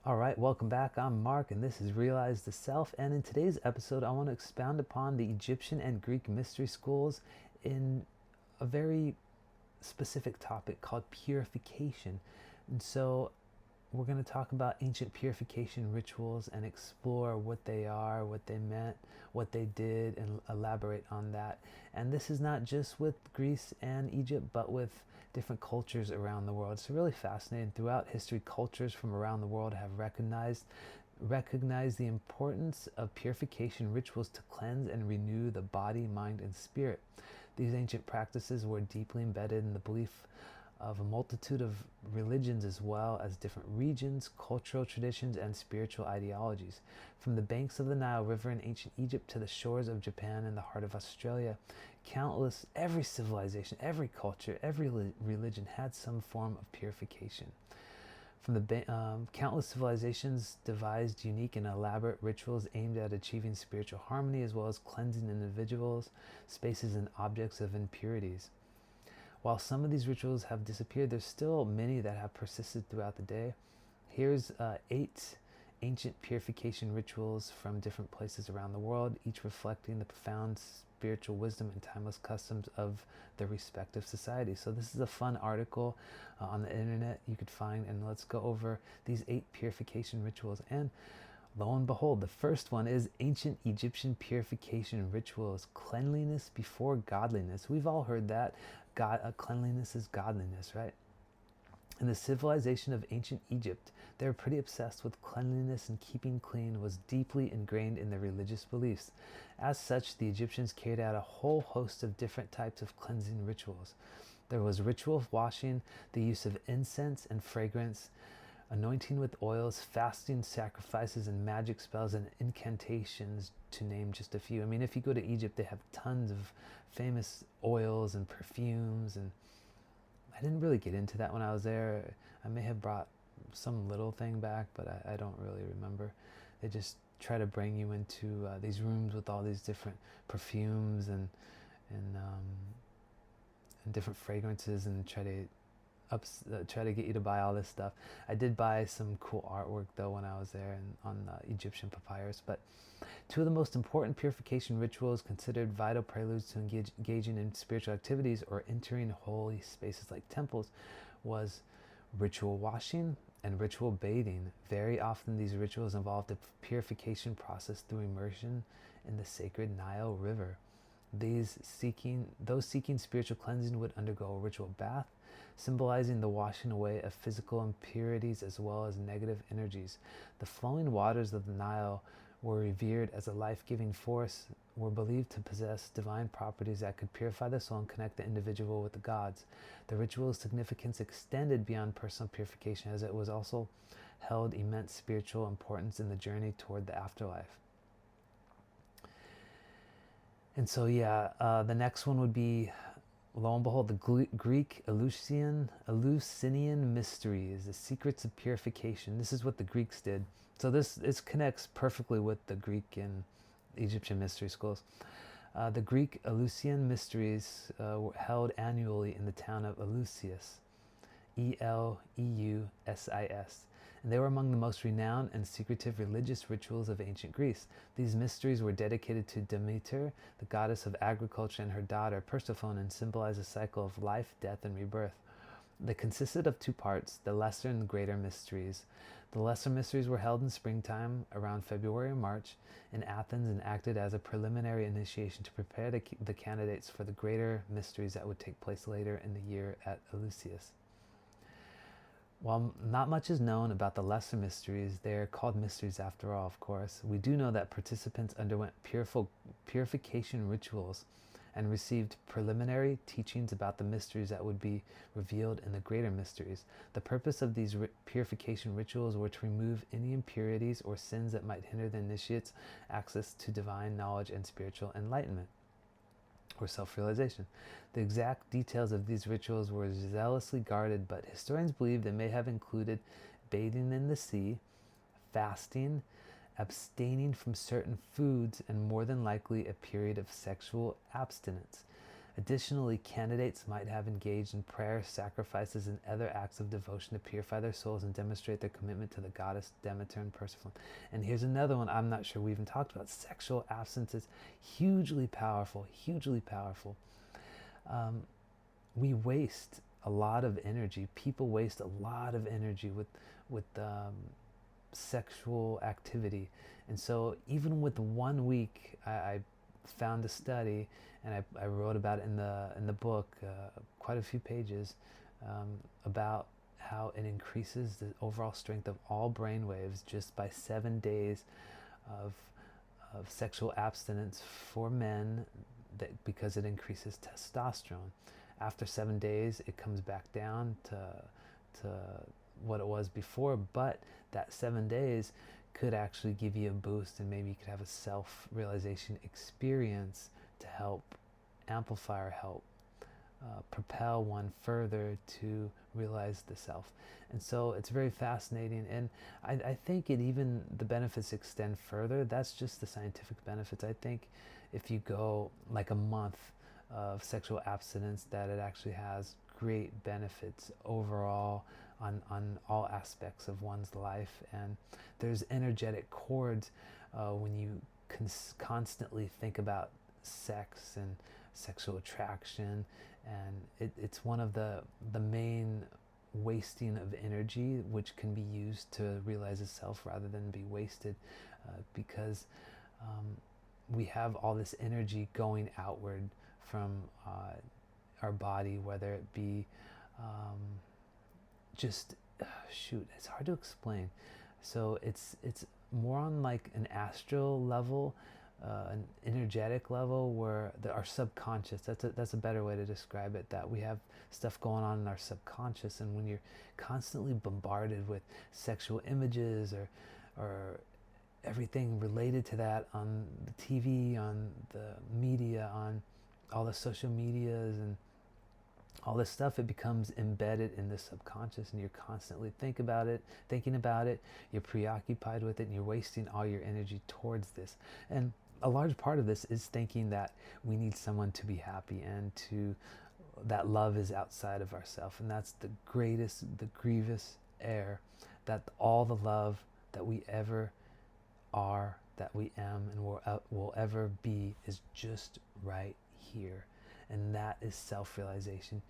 All right, welcome back. I'm Mark, and this is Realize the Self. And in today's episode, I want to expound upon the Egyptian and Greek mystery schools in a very specific topic called purification. And so, we're going to talk about ancient purification rituals and explore what they are, what they meant, what they did, and elaborate on that. And this is not just with Greece and Egypt, but with different cultures around the world. It's really fascinating. Throughout history, cultures from around the world have recognized the importance of purification rituals to cleanse and renew the body, mind, and spirit. These ancient practices were deeply embedded in the belief of a multitude of religions, as well as different regions, cultural traditions, and spiritual ideologies. From the banks of the Nile River in ancient Egypt to the shores of Japan and the heart of Australia, every civilization, every culture, every religion had some form of purification. From the countless civilizations devised unique and elaborate rituals aimed at achieving spiritual harmony, as well as cleansing individuals, spaces, and objects of impurities. While some of these rituals have disappeared, there's still many that have persisted throughout the day. Here's 8 ancient purification rituals from different places around the world, each reflecting the profound spiritual wisdom and timeless customs of their respective societies. So this is a fun article on the internet you could find, and let's go over these 8 purification rituals. And lo and behold, the first one is ancient Egyptian purification rituals, cleanliness before godliness. We've all heard that. Cleanliness is godliness, right? In the civilization of ancient Egypt, they were pretty obsessed with cleanliness, and keeping clean was deeply ingrained in their religious beliefs. As such, the Egyptians carried out a whole host of different types of cleansing rituals. There was ritual washing, the use of incense and fragrance, anointing with oils, fasting, sacrifices, and magic spells and incantations, to name just a few. I mean, if you go to Egypt, they have tons of famous oils and perfumes, and I didn't really get into that when I was there. I may have brought some little thing back, but I don't really remember. They just try to bring you into these rooms with all these different perfumes and, um, and different fragrances, and try to get you to buy all this stuff. I did buy some cool artwork though when I was there, and on Egyptian papyrus. But 2 of the most important purification rituals, considered vital preludes to engaging in spiritual activities or entering holy spaces like temples, was ritual washing and ritual bathing. Very often these rituals involved a purification process through immersion in the sacred Nile River. Those seeking spiritual cleansing would undergo a ritual bath, symbolizing the washing away of physical impurities as well as negative energies. The flowing waters of the Nile were revered as a life-giving force, were believed to possess divine properties that could purify the soul and connect the individual with the gods. The ritual's significance extended beyond personal purification, as it was also held immense spiritual importance in the journey toward the afterlife. And so, the next one would be, lo and behold, the Greek Eleusinian mysteries, the secrets of purification. This is what the Greeks did. So this connects perfectly with the Greek and Egyptian mystery schools. The Greek Eleusinian mysteries were held annually in the town of Eleusis, Eleusis, and they were among the most renowned and secretive religious rituals of ancient Greece. These mysteries were dedicated to Demeter, the goddess of agriculture, and her daughter Persephone, and symbolized a cycle of life, death, and rebirth. They consisted of 2 parts, the lesser and the greater mysteries. The lesser mysteries were held in springtime, around February or March, in Athens, and acted as a preliminary initiation to prepare the candidates for the greater mysteries that would take place later in the year at Eleusis. While not much is known about the lesser mysteries, they are called mysteries after all, of course. We do know that participants underwent purification rituals and received preliminary teachings about the mysteries that would be revealed in the greater mysteries. The purpose of these purification rituals were to remove any impurities or sins that might hinder the initiate's access to divine knowledge and spiritual enlightenment or self-realization. The exact details of these rituals were zealously guarded, but historians believe they may have included bathing in the sea, fasting, abstaining from certain foods, and more than likely a period of sexual abstinence. Additionally, candidates might have engaged in prayer, sacrifices, and other acts of devotion to purify their souls and demonstrate their commitment to the goddess Demeter and Persephone. And here's another one I'm not sure we even talked about. Sexual abstinence is hugely powerful, hugely powerful. We waste a lot of energy. People waste a lot of energy with sexual activity. And so even with 1 week, I found a study, and I wrote about it in the book, quite a few pages, about how it increases the overall strength of all brain waves just by 7 days of sexual abstinence for men, because it increases testosterone. After 7 days, it comes back down to what it was before, but that 7 days could actually give you a boost, and maybe you could have a self-realization experience to help amplify or help propel one further to realize the self. And so it's very fascinating, and I think the benefits extend further. That's just the scientific benefits. I think if you go like a month of sexual abstinence, that it actually has great benefits overall on all aspects of one's life. And there's energetic cords when you constantly think about sex and sexual attraction, and it's one of the main wasting of energy, which can be used to realize itself rather than be wasted, because we have all this energy going outward from our body, whether it be it's hard to explain. So it's more on like an astral level, an energetic level, where our subconscious, that's a better way to describe it, that we have stuff going on in our subconscious. And when you're constantly bombarded with sexual images or everything related to that on the TV, on the media, on all the social medias and all this stuff, it becomes embedded in the subconscious, and you're constantly thinking about it, you're preoccupied with it, and you're wasting all your energy towards this. And a large part of this is thinking that we need someone to be happy, and that love is outside of ourselves. And that's the grievous error, that all the love that we ever are, that we am, and will ever be is just right here. And that is self-realization.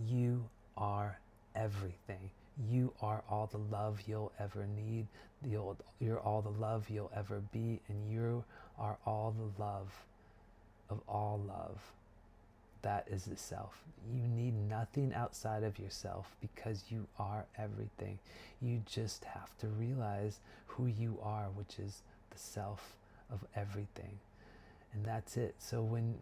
You are everything. You are all the love you'll ever need. You're all the love you'll ever be. And you are all the love of all love. That is the self. You need nothing outside of yourself, because you are everything. You just have to realize who you are, which is the self of everything. And that's it. So when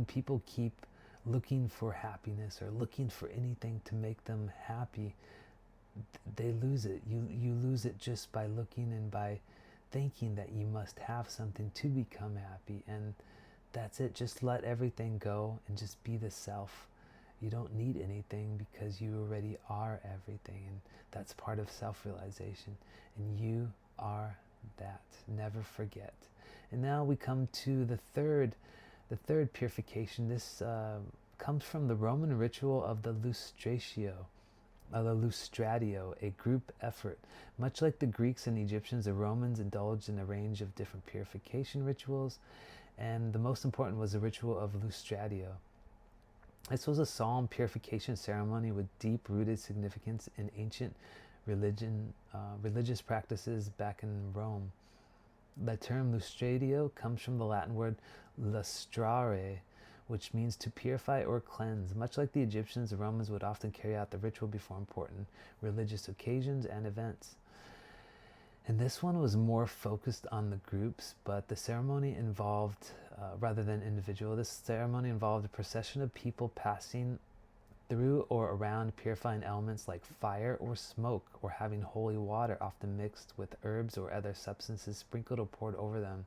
people keep looking for happiness or looking for anything to make them happy, they lose it. You lose it just by looking and by thinking that you must have something to become happy. And that's it. Just let everything go and just be the self. You don't need anything, because you already are everything. And that's part of self-realization. And you are that. Never forget. And now we come to the third purification. This comes from the Roman ritual of the Lustratio, a group effort. Much like the Greeks and Egyptians, the Romans indulged in a range of different purification rituals, and the most important was the ritual of Lustratio. This was a solemn purification ceremony with deep-rooted significance in ancient religious practices back in Rome. The term lustratio comes from the Latin word lustrare, which means to purify or cleanse. Much like the Egyptians, the Romans would often carry out the ritual before important religious occasions and events. And this one was more focused on the groups, but the ceremony involved, rather than individual, this ceremony involved a procession of people passing through or around purifying elements like fire or smoke, or having holy water, often mixed with herbs or other substances, sprinkled or poured over them.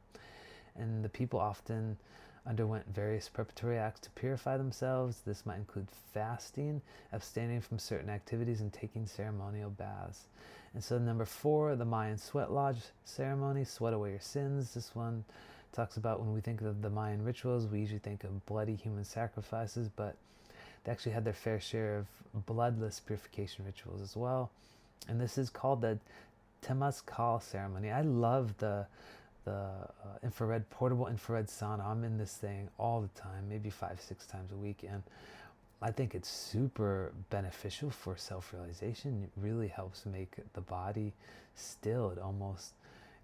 And the people often underwent various preparatory acts to purify themselves. This might include fasting, abstaining from certain activities, and taking ceremonial baths. And so number 4, the Mayan sweat lodge ceremony, sweat away your sins. This one talks about when we think of the Mayan rituals, we usually think of bloody human sacrifices, but they actually had their fair share of bloodless purification rituals as well. And this is called the Temazcal ceremony. I love the portable infrared sauna. I'm in this thing all the time, maybe 5-6 times a week, and I think it's super beneficial for self-realization. It really helps make the body still. It almost,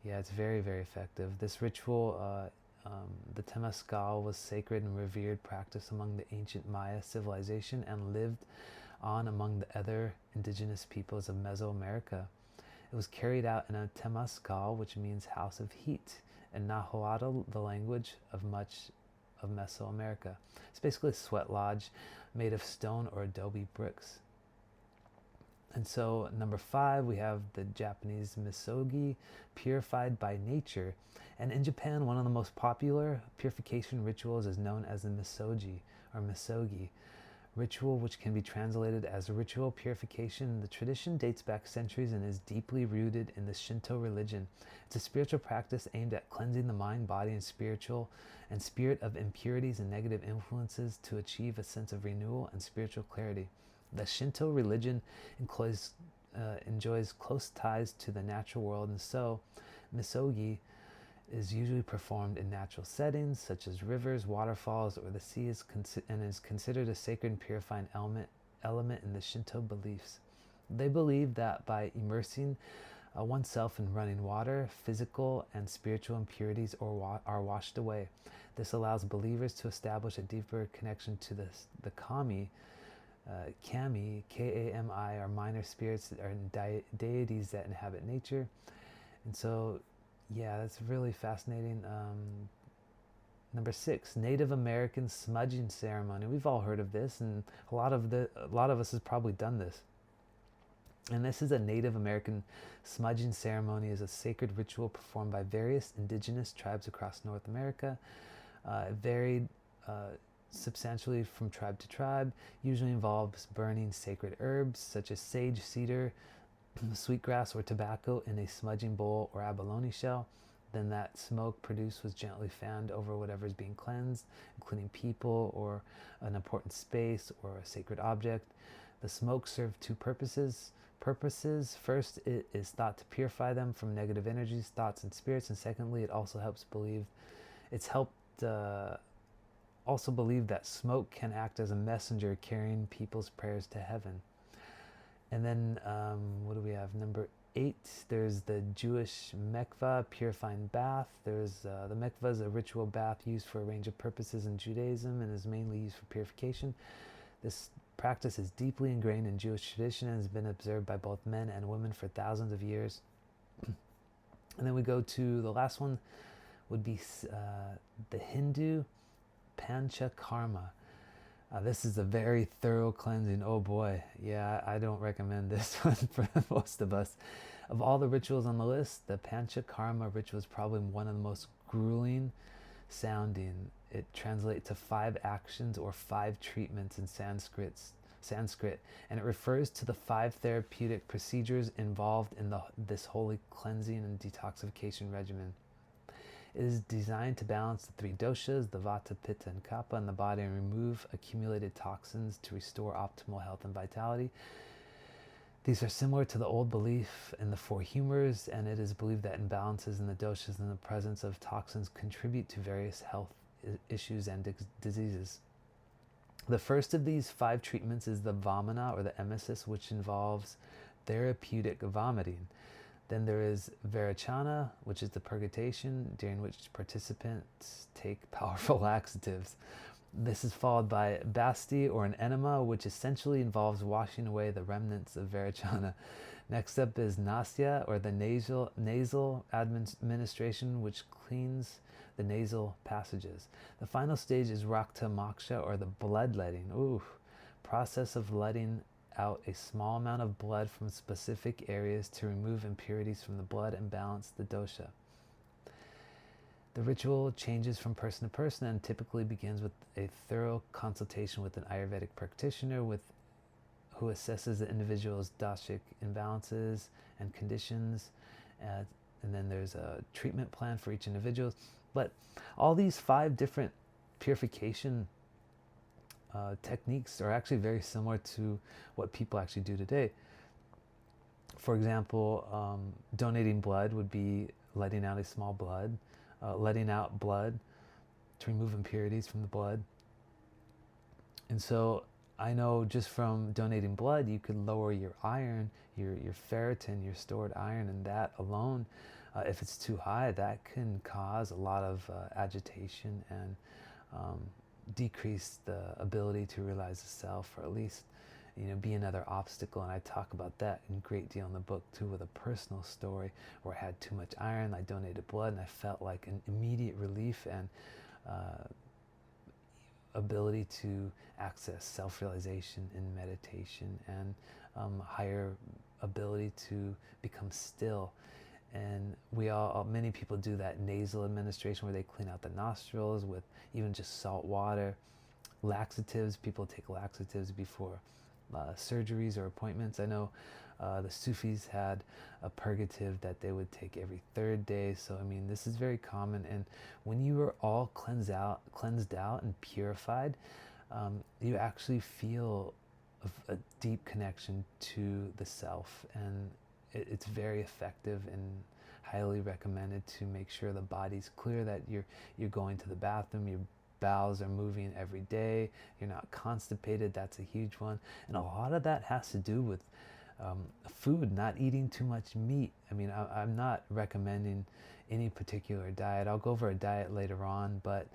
yeah, it's very, very effective. This ritual, the Temazcal, was sacred and revered practice among the ancient Maya civilization and lived on among the other indigenous peoples of Mesoamerica. It was carried out in a Temazcal, which means house of heat, in Nahuatl, the language of much of Mesoamerica. It's basically a sweat lodge made of stone or adobe bricks. And so, number 5, we have the Japanese Misogi, purified by nature. And in Japan, one of the most popular purification rituals is known as the Misogi, or Misogi ritual, which can be translated as ritual purification. The tradition dates back centuries and is deeply rooted in the Shinto religion. It's a spiritual practice aimed at cleansing the mind, body, and spirit of impurities and negative influences to achieve a sense of renewal and spiritual clarity. The Shinto religion enjoys close ties to the natural world, and so Misogi is usually performed in natural settings such as rivers, waterfalls, or the sea, and is considered a sacred and purifying element in the Shinto beliefs. They believe that by immersing oneself in running water, physical and spiritual impurities are washed away. This allows believers to establish a deeper connection to the kami, K-A-M-I, are minor spirits that are deities that inhabit nature. And so, yeah, that's really fascinating. Number 6, Native American smudging ceremony. We've all heard of this, and a lot of us has probably done this. And this is a Native American smudging ceremony. Is a sacred ritual performed by various indigenous tribes across North America. It varied substantially from tribe to tribe. Usually involves burning sacred herbs such as sage, cedar, sweetgrass, or tobacco in a smudging bowl or abalone shell. Then that smoke produced was gently fanned over whatever is being cleansed, including people or an important space or a sacred object. The smoke served 2 purposes. First, it is thought to purify them from negative energies, thoughts, and spirits. And secondly, it also helps also believe that smoke can act as a messenger carrying people's prayers to heaven. And then, what do we have? Number 8, there's the Jewish Mikveh, purifying bath. There's the Mikveh is a ritual bath used for a range of purposes in Judaism and is mainly used for purification. This practice is deeply ingrained in Jewish tradition and has been observed by both men and women for thousands of years. And then we go to the last one, would be the Hindu Panchakarma. This is a very thorough cleansing. Oh boy, yeah, I don't recommend this one for most of us. Of all the rituals on the list, the Panchakarma ritual is probably one of the most grueling sounding. It translates to 5 actions or 5 treatments in Sanskrit, and it refers to the 5 therapeutic procedures involved in this holy cleansing and detoxification regimen. It is designed to balance the 3 doshas, the Vata, Pitta, and Kapha, in the body and remove accumulated toxins to restore optimal health and vitality. These are similar to the old belief in the 4 humors, and it is believed that imbalances in the doshas and the presence of toxins contribute to various health issues and diseases. The first of these 5 treatments is the Vamana, or the emesis, which involves therapeutic vomiting. Then there is Varachana, which is the purgation, during which participants take powerful laxatives. This is followed by Basti, or an enema, which essentially involves washing away the remnants of Varachana. Next up is Nasya, or the nasal administration, which cleans the nasal passages. The final stage is Rakta Moksha, or the bloodletting. Process of letting out a small amount of blood from specific areas to remove impurities from the blood and balance the dosha. The ritual changes from person to person and typically begins with a thorough consultation with an Ayurvedic practitioner who assesses the individual's doshic imbalances and conditions. And then there's a treatment plan for each individual. But all these 5 different purification techniques are actually very similar to what people actually do today. For example, donating blood would be letting out a small blood, letting out blood to remove impurities from the blood. And so I know just from donating blood, you could lower your iron, your ferritin, your stored iron, and that alone, if it's too high, that can cause a lot of agitation and decrease the ability to realize the self, or at least, be another obstacle. And I talk about that in great deal in the book too, with a personal story where I had too much iron. I donated blood, and I felt like an immediate relief and ability to access self-realization in meditation, and higher ability to become still. And many people do that nasal administration where they clean out the nostrils with even just salt water. Laxatives, people take laxatives before surgeries or appointments. I know the Sufis had a purgative that they would take every 3rd day. So this is very common. And when you are all cleansed out and purified, you actually feel a deep connection to the self, and it's very effective and highly recommended to make sure the body's clear, that you're going to the bathroom, your bowels are moving every day, you're not constipated. That's a huge one. And a lot of that has to do with food, not eating too much meat. I'm not recommending any particular diet. I'll go over a diet later on, but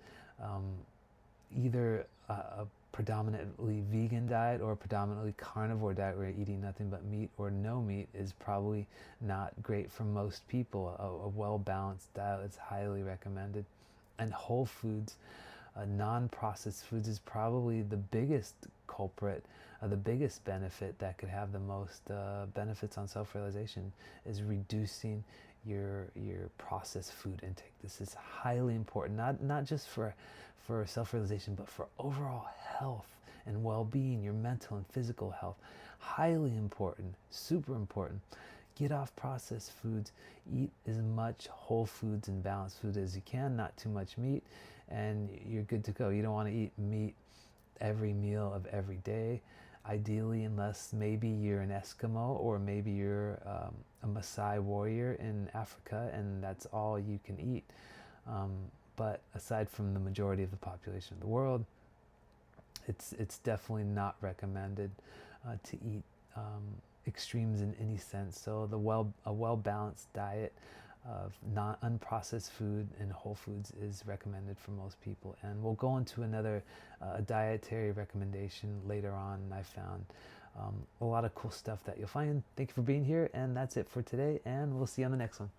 either a predominantly vegan diet or a predominantly carnivore diet where you're eating nothing but meat or no meat is probably not great for most people. A well-balanced diet is highly recommended. And whole foods, non-processed foods, is probably the biggest culprit, the biggest benefit that could have the most benefits on self-realization, is reducing your processed food intake. This is highly important, not just for self-realization, but for overall health and well-being, your mental and physical health. Highly important, super important. Get off processed foods. Eat as much whole foods and balanced food as you can, not too much meat, and you're good to go. You don't want to eat meat every meal of every day, ideally, unless maybe you're an Eskimo, or maybe you're a Maasai warrior in Africa and that's all you can eat. But aside from the majority of the population of the world, it's definitely not recommended to eat extremes in any sense. So a well-balanced diet of unprocessed food and whole foods is recommended for most people. And we'll go into another dietary recommendation later on. I found a lot of cool stuff that you'll find. Thank you for being here, and that's it for today, and we'll see you on the next one.